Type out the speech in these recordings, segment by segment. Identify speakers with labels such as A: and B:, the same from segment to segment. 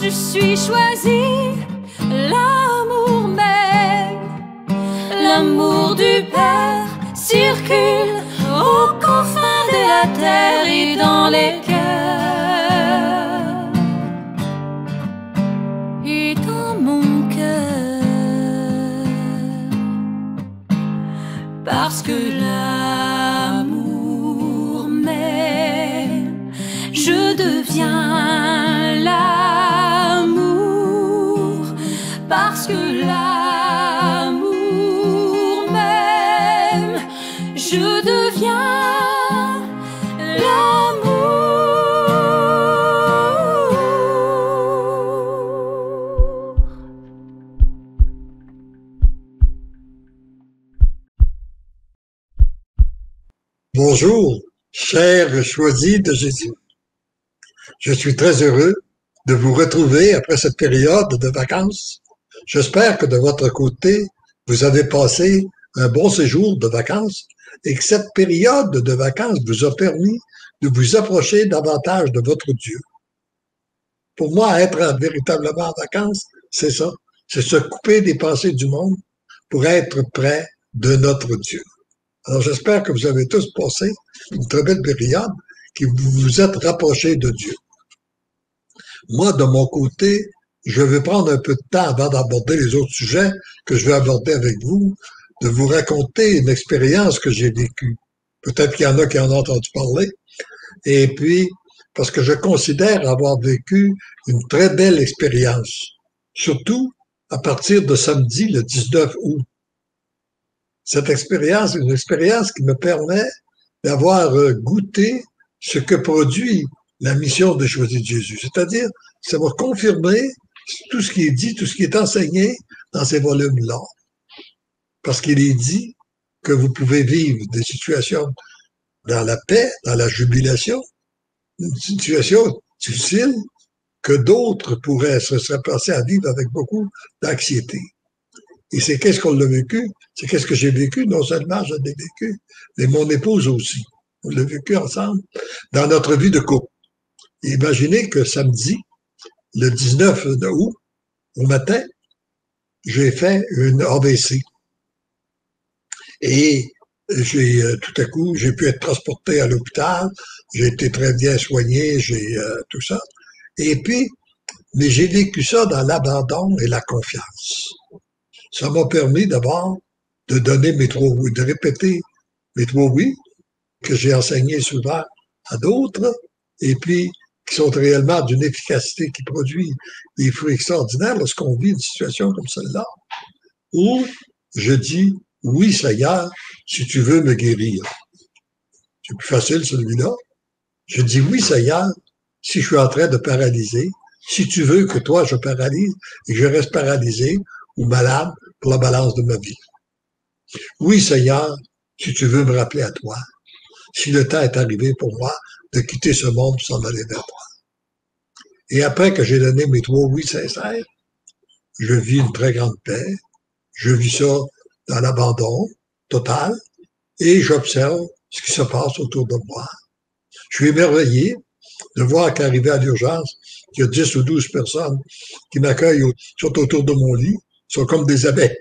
A: je suis choisie, l'amour même, l'amour du Père circule aux confins de la terre et dans les cœurs et dans mon cœur, parce que l'amour m'aime, je deviens l'amour, parce que l'amour m'aime, je deviens l'amour.
B: Bonjour, chers choisis de Jésus. Je suis très heureux de vous retrouver après cette période de vacances. J'espère que de votre côté, vous avez passé un bon séjour de vacances et que cette période de vacances vous a permis de vous approcher davantage de votre Dieu. Pour moi, être véritablement en vacances, c'est ça. C'est se couper des pensées du monde pour être près de notre Dieu. Alors, j'espère que vous avez tous passé une très belle période, que vous vous êtes rapprochés de Dieu. Moi, de mon côté, je vais prendre un peu de temps avant d'aborder les autres sujets que je vais aborder avec vous, de vous raconter une expérience que j'ai vécue. Peut-être qu'il y en a qui en ont entendu parler. Et puis, parce que je considère avoir vécu une très belle expérience, surtout à partir de samedi, le 19 août. Cette expérience est une expérience qui me permet d'avoir goûté ce que produit la mission de choisir Jésus. C'est-à-dire, ça va confirmer tout ce qui est dit, tout ce qui est enseigné dans ces volumes-là. Parce qu'il est dit que vous pouvez vivre des situations dans la paix, dans la jubilation, une situation difficile que d'autres pourraient se seraient passés à vivre avec beaucoup d'anxiété. Et c'est qu'est-ce qu'on l'a vécu? C'est qu'est-ce que j'ai vécu? Non seulement je l'ai vécu, mais mon épouse aussi. On l'a vécu ensemble dans notre vie de couple. Et imaginez que samedi, le 19 août, au matin, j'ai fait une AVC. Et tout à coup, j'ai pu être transporté à l'hôpital. J'ai été très bien soigné, tout ça. Et puis, mais j'ai vécu ça dans l'abandon et la confiance. Ça m'a permis d'abord de donner mes 3 oui, de répéter mes 3 oui que j'ai enseigné souvent à d'autres, et puis qui sont réellement d'une efficacité qui produit des fruits extraordinaires lorsqu'on vit une situation comme celle-là, où je dis oui Seigneur, si tu veux me guérir. C'est plus facile celui-là. Je dis oui Seigneur, si je suis en train de paralyser, si tu veux que toi je paralyse et que je reste paralysé ou malade pour la balance de ma vie. Oui Seigneur, si tu veux me rappeler à toi, si le temps est arrivé pour moi de quitter ce monde pour s'en aller vers toi. Et après que j'ai donné mes 3 oui sincères, je vis une très grande paix, je vis ça dans l'abandon total et j'observe ce qui se passe autour de moi. Je suis émerveillé de voir qu'arrivé à l'urgence, il y a 10 ou 12 personnes qui m'accueillent, sont autour de mon lit, sont comme des abeilles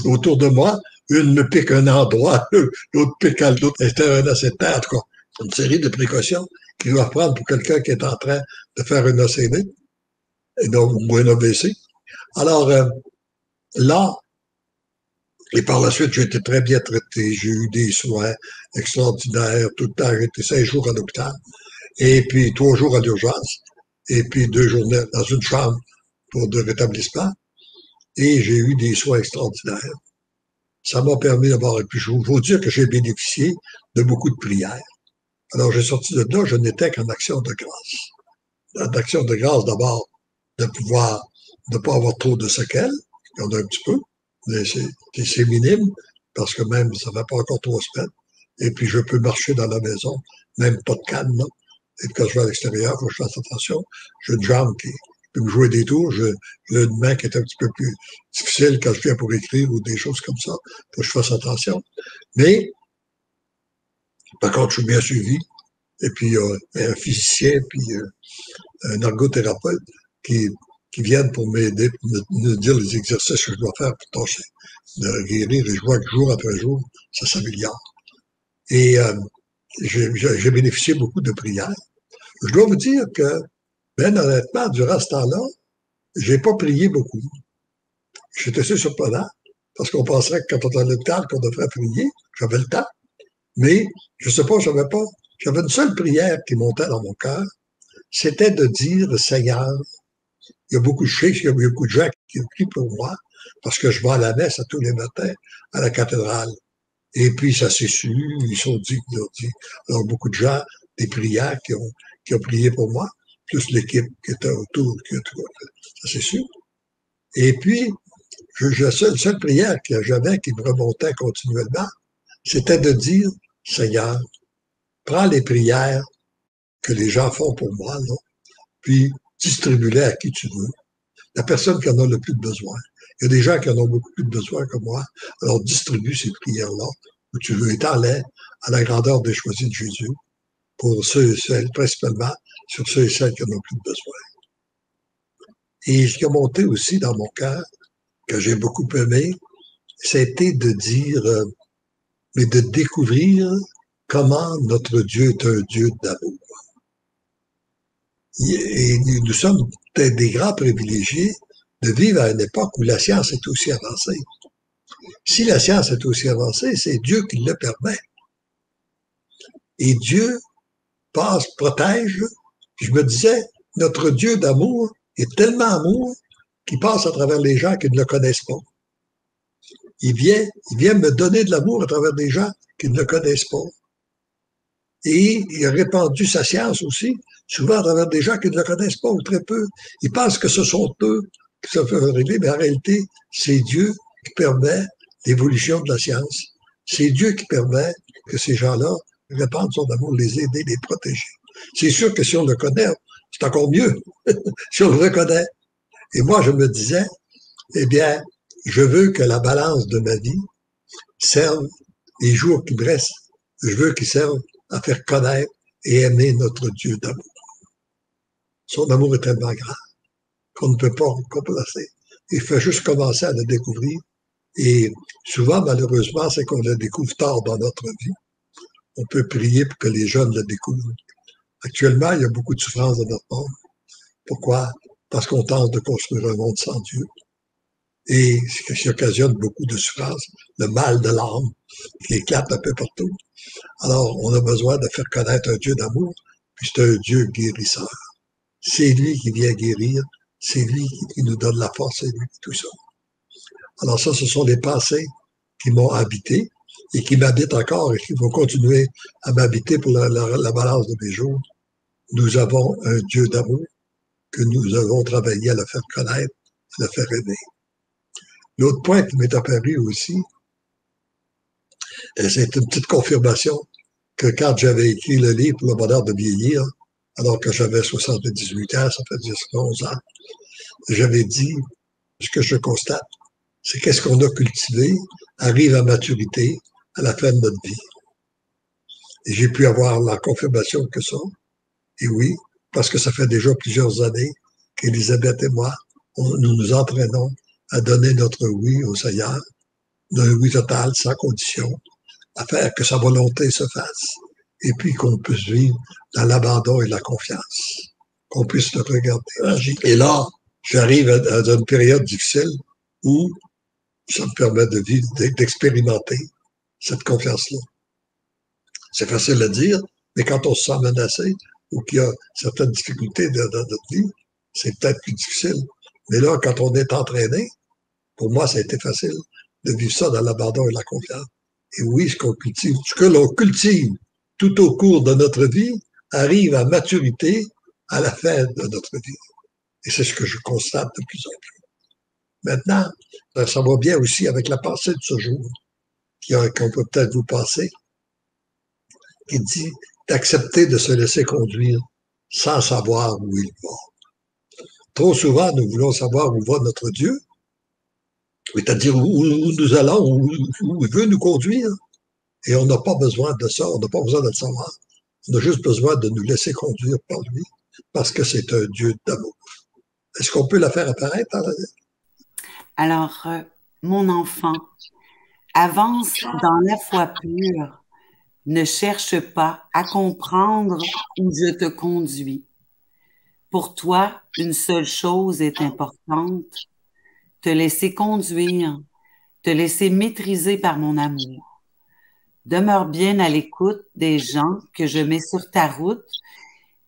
B: autour de moi. Une me pique un endroit, l'autre pique à l'autre, c'était un acétate, en tout cas. C'est une série de précautions qu'il doit prendre pour quelqu'un qui est en train de faire une ACV, et donc, ou un AVC. Alors, là, et par la suite, j'ai été très bien traité. J'ai eu des soins extraordinaires tout le temps. J'ai été 5 jours à l'hôpital, et puis 3 jours à l'urgence, et puis 2 journées dans une chambre pour de rétablissement. Et j'ai eu des soins extraordinaires. Ça m'a permis d'avoir, et puis je vous dire que j'ai bénéficié de beaucoup de prières. Alors, j'ai sorti de là, je n'étais qu'en action de grâce. En action de grâce, d'abord, de pouvoir ne pas avoir trop de séquelles, il y en a un petit peu, mais c'est minime, parce que même, ça ne fait pas encore 3 semaines. Et puis, je peux marcher dans la maison, même pas de canne, là. Et puis, quand je vais à l'extérieur, il faut que je fasse attention. J'ai une jambe qui peut me jouer des tours, j'ai une main qui est un petit peu plus difficile quand je viens pour écrire ou des choses comme ça. Il faut que je fasse attention. Mais, par contre, je suis bien suivi. Et puis, un physicien, puis un ergothérapeute qui, qui viennent pour m'aider, pour me dire les exercices que je dois faire pour tâcher de guérir. Et je vois que jour après jour, ça s'améliore. Et j'ai bénéficié beaucoup de prières. Je dois vous dire que, ben honnêtement, durant ce temps-là, j'ai pas prié beaucoup. J'étais assez surprenant, parce qu'on penserait que quand on est à l'hôpital, qu'on devrait prier. J'avais le temps. Mais, je sais pas, j'avais une seule prière qui montait dans mon cœur. C'était de dire, Seigneur, il y a beaucoup de choses, il y a beaucoup de gens qui prient pour moi, parce que je vais à la messe à tous les matins à la cathédrale. Et puis, ça s'est su, ils sont dit, alors beaucoup de gens, des prières qui ont prié pour moi, plus l'équipe qui était autour, ça c'est sûr. Et puis, la seule prière que j'avais qui me remontait continuellement, c'était de dire, Seigneur, prends les prières que les gens font pour moi, là, puis distribue-les à qui tu veux. La personne qui en a le plus de besoin. Il y a des gens qui en ont beaucoup plus de besoin que moi, alors distribue ces prières-là où tu veux, étends-les à la grandeur des choisis de Jésus pour ceux et celles, principalement sur ceux et celles qui en ont plus de besoin. Et ce qui a monté aussi dans mon cœur, que j'ai beaucoup aimé, c'était de dire, mais de découvrir comment notre Dieu est un Dieu d'amour. Et nous sommes peut-être des grands privilégiés de vivre à une époque où la science est aussi avancée. Si la science est aussi avancée, c'est Dieu qui le permet. Et Dieu protège. Puis je me disais, notre Dieu d'amour est tellement amour qu'il passe à travers les gens qui ne le connaissent pas. Il vient me donner de l'amour à travers des gens qui ne le connaissent pas. Et il a répandu sa science aussi, souvent à travers des gens qui ne le connaissent pas ou très peu. Ils pensent que ce sont eux qui se font arriver, mais en réalité, c'est Dieu qui permet l'évolution de la science. C'est Dieu qui permet que ces gens-là répandent son amour, les aider, les protéger. C'est sûr que si on le connaît, c'est encore mieux, si on le reconnaît. Et moi, je me disais, eh bien, je veux que la balance de ma vie serve, les jours qui me restent, je veux qu'ils servent à faire connaître et aimer notre Dieu d'amour. Son amour est tellement grand qu'on ne peut pas remplacer. Il faut juste commencer à le découvrir. Et souvent, malheureusement, c'est qu'on le découvre tard dans notre vie. On peut prier pour que les jeunes le découvrent. Actuellement, il y a beaucoup de souffrance dans notre monde. Pourquoi? Parce qu'on tente de construire un monde sans Dieu. Et ce qui occasionne beaucoup de souffrance, le mal de l'âme qui éclate un peu partout. Alors, on a besoin de faire connaître un Dieu d'amour, puis c'est un Dieu guérisseur. C'est lui qui vient guérir, c'est lui qui nous donne la force, c'est lui tout ça. Alors ça, ce sont les pensées qui m'ont habité et qui m'habitent encore et qui vont continuer à m'habiter pour la balance de mes jours. Nous avons un Dieu d'amour que nous avons travaillé à le faire connaître, à le faire aimer. L'autre point qui m'est apparu aussi, c'est une petite confirmation que quand j'avais écrit le livre pour le bonheur de vieillir, alors que j'avais 78 ans, ça fait 11 ans, j'avais dit, ce que je constate, c'est qu'est-ce qu'on a cultivé arrive à maturité à la fin de notre vie. Et j'ai pu avoir la confirmation que ça. Et oui, parce que ça fait déjà plusieurs années qu'Élisabeth et moi, nous nous entraînons à donner notre oui au Seigneur, d'un oui total, sans condition, à faire que sa volonté se fasse, et puis qu'on puisse vivre dans l'abandon et la confiance, qu'on puisse le regarder. Et là, j'arrive à une période difficile où ça me permet de vivre, d'expérimenter cette confiance-là. C'est facile à dire, mais quand on se sent menacé ou qu'il y a certaines difficultés dans notre vie, c'est peut-être plus difficile. Mais là, quand on est entraîné, pour moi, ça a été facile de vivre ça dans l'abandon et la confiance. Et oui, ce que l'on cultive tout au cours de notre vie arrive à maturité à la fin de notre vie. Et c'est ce que je constate de plus en plus. Maintenant, ça va bien aussi avec la pensée de ce jour, qu'on peut peut-être vous passer, qui dit d'accepter de se laisser conduire sans savoir où il va. Trop souvent, nous voulons savoir où va notre Dieu, c'est-à-dire où nous allons, où il veut nous conduire. Et on n'a pas besoin de ça, on n'a pas besoin de le savoir. On a juste besoin de nous laisser conduire par lui, parce que c'est un Dieu d'amour. Est-ce qu'on peut la faire apparaître dans la...
C: Alors, mon enfant, avance dans la foi pure. Ne cherche pas à comprendre où je te conduis. Pour toi, une seule chose est importante, te laisser conduire, te laisser maîtriser par mon amour. Demeure bien à l'écoute des gens que je mets sur ta route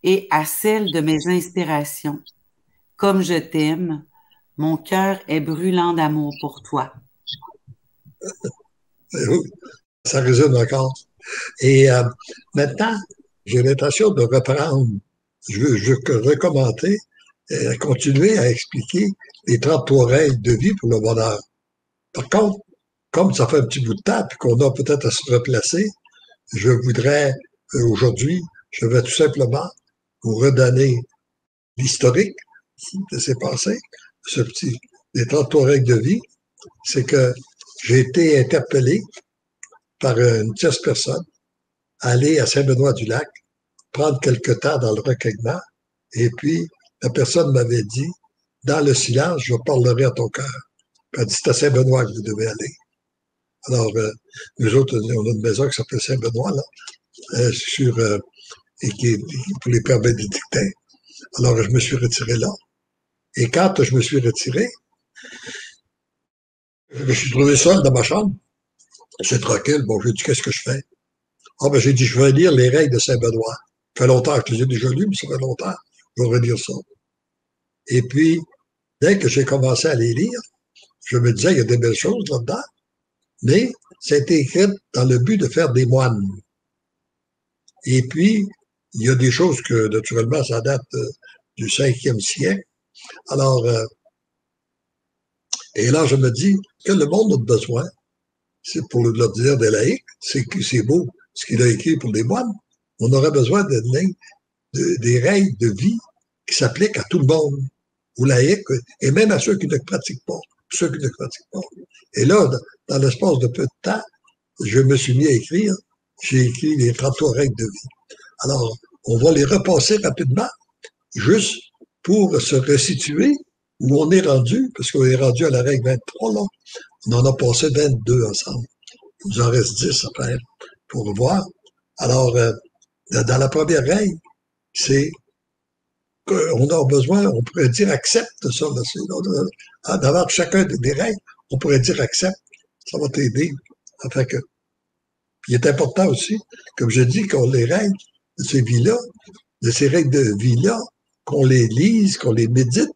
C: et à celle de mes inspirations. Comme je t'aime, mon cœur est brûlant d'amour pour toi.
B: Ça résonne encore. Et maintenant, j'ai l'intention de reprendre, je veux recommencer, continuer à expliquer les 33 règles de vie pour le bonheur. Par contre, comme ça fait un petit bout de temps et qu'on a peut-être à se replacer, je voudrais, aujourd'hui, je vais tout simplement vous redonner l'historique de ces pensées, les 33 règles de vie. C'est que j'ai été interpellé par une tierce personne à aller à Saint-Benoît-du-Lac, prendre quelque temps dans le recueillement, et puis la personne m'avait dit, dans le silence, je parlerai à ton cœur. Elle a dit, c'est à Saint-Benoît que vous devez aller. Alors, nous autres, on a une maison qui s'appelle Saint-Benoît, là, et qui est pour les pères bénédictins. Alors, je me suis retiré là. Et quand je me suis retiré, je me suis trouvé seul dans ma chambre. C'est tranquille. Bon, j'ai dit, qu'est-ce que je fais? Ah, ben, j'ai dit, je vais lire les règles de Saint-Benoît. Ça fait longtemps que je les ai déjà lues, mais ça fait longtemps. Je vais relire ça. Et puis, dès que j'ai commencé à les lire, je me disais, il y a des belles choses là-dedans, mais ça a été écrit dans le but de faire des moines. Et puis, il y a des choses que, naturellement, ça date du 5e siècle. Alors, et là, je me dis que le monde a besoin, c'est pour le dire des laïcs, c'est beau ce qu'il a écrit pour les moines. On aurait besoin des règles de vie qui s'appliquent à tout le monde, aux laïcs, et même à ceux qui ne pratiquent pas. Et là, dans l'espace de peu de temps, je me suis mis à écrire. J'ai écrit les 33 règles de vie. Alors, on va les repasser rapidement, juste pour se resituer où on est rendu, parce qu'on est rendu à la règle 23, là. On en a passé 22 ensemble. Il nous en reste 10 à faire pour voir. Alors, dans la première règle, c'est qu'on a besoin, on pourrait dire accepte ça. D'abord, chacun des règles, on pourrait dire accepte. Ça va t'aider. Enfin que, il est important aussi, comme je dis, qu'on les règles de ces vies-là, de ces règles de vie-là, qu'on les lise, qu'on les médite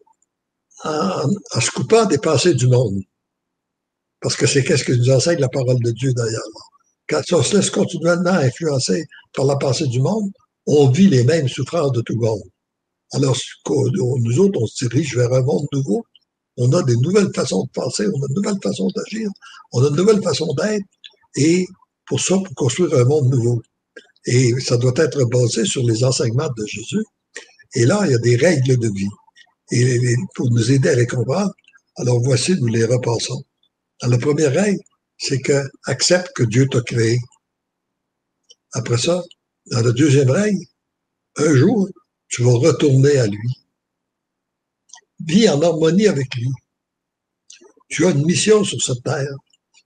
B: en se coupant des pensées du monde. Parce que c'est qu'est-ce que nous enseigne la parole de Dieu d'ailleurs. Quand on se laisse continuellement influencer par la pensée du monde, on vit les mêmes souffrances de tout le monde. Alors, nous autres, on se dirige vers un monde nouveau. On a des nouvelles façons de penser, on a de nouvelles façons d'agir, on a de nouvelles façons d'être. Et pour ça, pour construire un monde nouveau. Et ça doit être basé sur les enseignements de Jésus. Et là, il y a des règles de vie. Et pour nous aider à les comprendre, alors voici, nous les repassons. Dans la première règle, c'est que accepte que Dieu t'a créé. Après ça, dans la deuxième règle, un jour, tu vas retourner à lui. Vis en harmonie avec lui. Tu as une mission sur cette terre.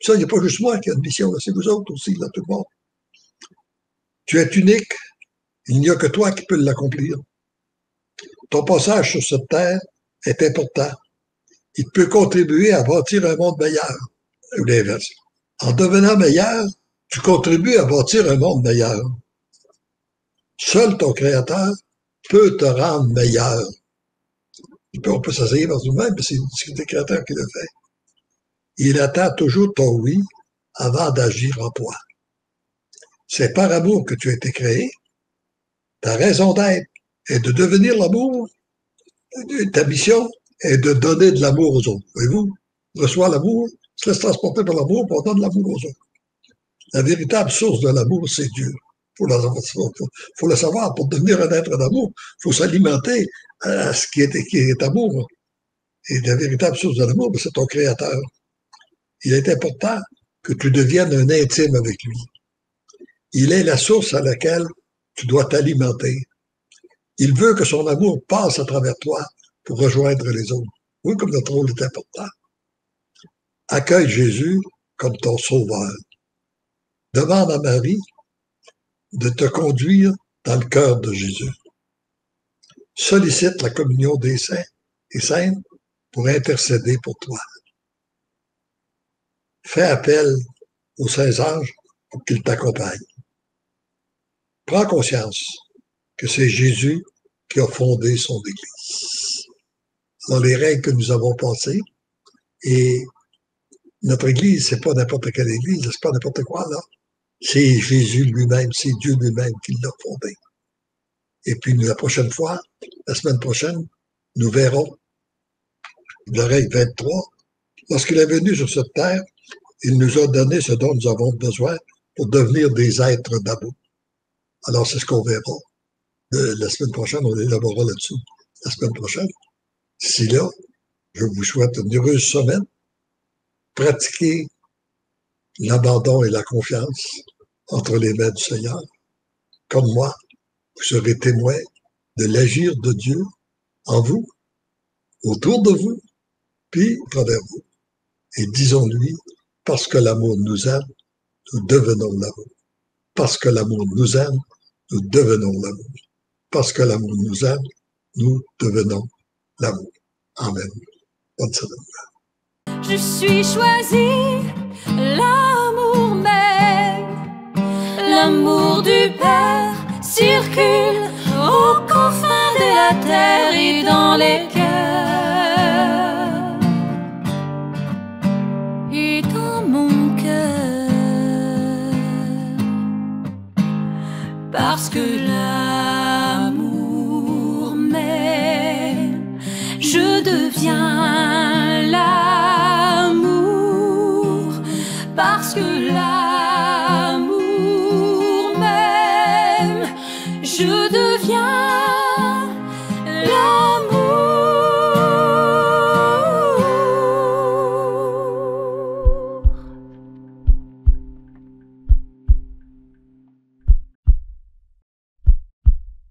B: Ça, il n'y a pas juste moi qui a une mission, c'est vous autres aussi, là, tout le monde. Tu es unique. Il n'y a que toi qui peux l'accomplir. Ton passage sur cette terre est important. Il peut contribuer à bâtir un monde meilleur. Ou l'inverse. En devenant meilleur, tu contribues à bâtir un monde meilleur. Seul ton Créateur peut te rendre meilleur. On peut s'essayer par nous-mêmes, mais c'est le Créateur qui le fait. Il attend toujours ton oui avant d'agir en toi. C'est par amour que tu as été créé. Ta raison d'être est de devenir l'amour. Ta mission est de donner de l'amour aux autres. Voyez-vous, on reçoit l'amour, se laisse transporter par l'amour, puis on donne de l'amour aux autres. La véritable source de l'amour, c'est Dieu. Faut le savoir. Pour devenir un être d'amour, il faut s'alimenter à ce qui est amour. Et la véritable source de l'amour, c'est ton Créateur. Il est important que tu deviennes un intime avec lui. Il est la source à laquelle tu dois t'alimenter. Il veut que son amour passe à travers toi pour rejoindre les autres. Oui, comme notre rôle est important. Accueille Jésus comme ton sauveur. Demande à Marie de te conduire dans le cœur de Jésus. Sollicite la communion des saints et saintes pour intercéder pour toi. Fais appel aux saints anges pour qu'ils t'accompagnent. Prends conscience que c'est Jésus qui a fondé son Église. Dans les règles que nous avons passées, et notre Église, c'est pas n'importe quelle Église, c'est pas n'importe quoi, là. C'est Jésus lui-même, c'est Dieu lui-même qui l'a fondé. Et puis la prochaine fois, la semaine prochaine, nous verrons la règle 23. Lorsqu'il est venu sur cette terre, il nous a donné ce dont nous avons besoin pour devenir des êtres d'amour. Alors, c'est ce qu'on verra. La semaine prochaine, on élaborera là-dessus. La semaine prochaine. D'ici là, je vous souhaite une heureuse semaine. Pratiquez l'abandon et la confiance entre les mains du Seigneur. Comme moi, vous serez témoin de l'agir de Dieu en vous, autour de vous, puis à travers vous. Et disons-lui, parce que l'amour nous aime, nous devenons l'amour. Parce que l'amour nous aime, nous devenons l'amour. Parce que l'amour nous aime, nous devenons l'amour. Amen. Bonne semaine.
A: Je suis choisi, l'amour même, l'amour du Père circule aux confins de la terre et dans les cœurs et dans mon cœur, parce que l'amour m'aime, je deviens